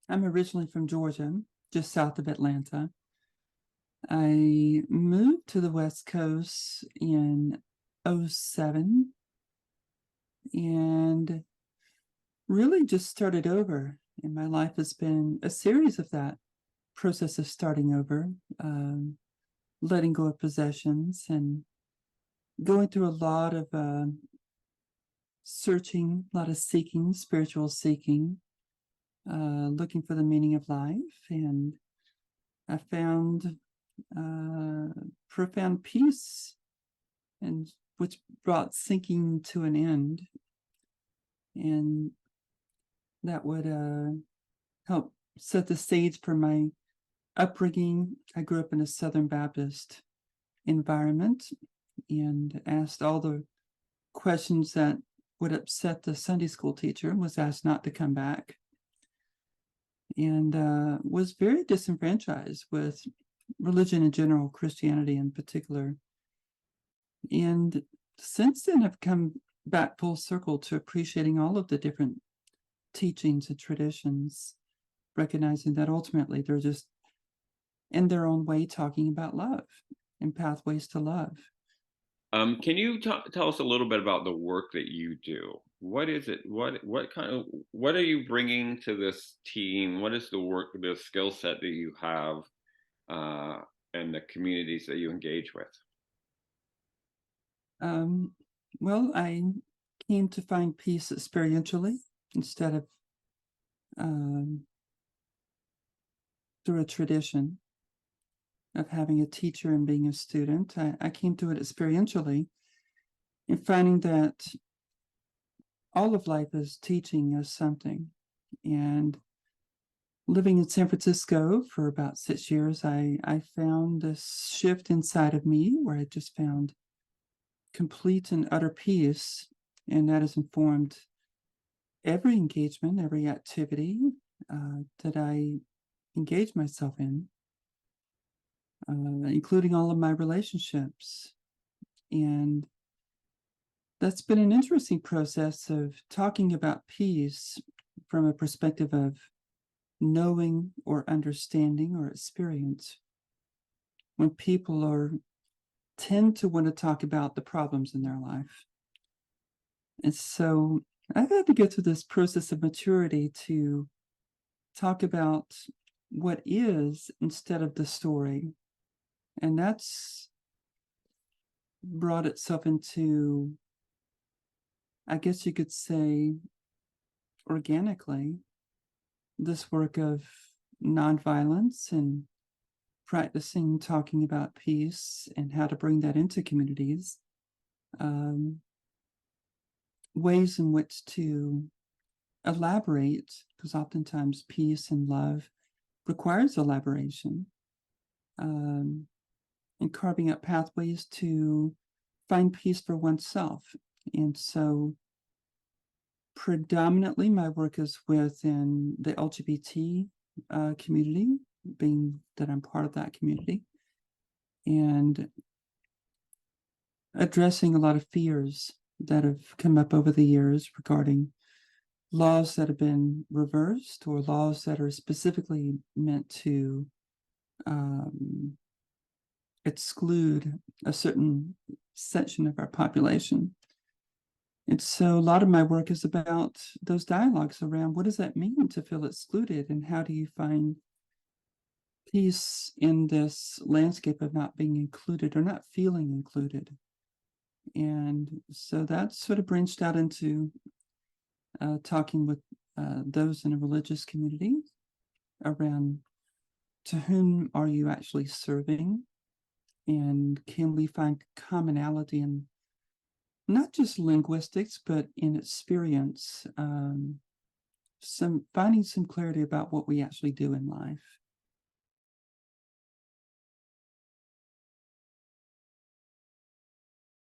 I'm originally from Georgia, just south of Atlanta. I moved to the West Coast in '07 and really just started over. And my life has been a series of that process of starting over, letting go of possessions and going through a lot of searching, a lot of seeking, spiritual seeking, looking for the meaning of life. And I found profound peace, and which brought sinking to an end. And that would help set the stage for my upbringing. I grew up in a Southern Baptist environment and asked all the questions that would upset the Sunday school teacher, was asked not to come back, and was very disenfranchised with religion in general, Christianity in particular. And since then, I've come back full circle to appreciating all of the different teachings and traditions, recognizing that ultimately they're just in their own way talking about love and pathways to love. Can you tell us a little bit about the work that you do? What is it? What are you bringing to this team? What is the work, the skill set that you have, uh, and the communities that you engage with? Um, well, I came to find peace experientially instead of um, through a tradition of having a teacher and being a student. I came to it experientially and finding that all of life is teaching us something. And living in San Francisco for about 6 years, I found this shift inside of me where I just found complete and utter peace. And that has informed every engagement, every activity that I engage myself in, including all of my relationships. And that's been an interesting process of talking about peace from a perspective of knowing or understanding or experience. When people tend to want to talk about the problems in their life. And so I've had to go through this process of maturity to talk about what is instead of the story. And that's brought itself into, I guess you could say, organically, this work of nonviolence and practicing talking about peace and how to bring that into communities, ways in which to elaborate, because oftentimes peace and love requires elaboration, and carving out pathways to find peace for oneself. And so predominantly my work is within the LGBT community, being that I'm part of that community, and addressing a lot of fears that have come up over the years regarding laws that have been reversed or laws that are specifically meant to exclude a certain section of our population. And so a lot of my work is about those dialogues around what does that mean to feel excluded, and how do you find peace in this landscape of not being included or not feeling included. And so that sort of branched out into talking with those in a religious community around to whom are you actually serving, and can we find commonality in not just linguistics but in experience, finding some clarity about what we actually do in life.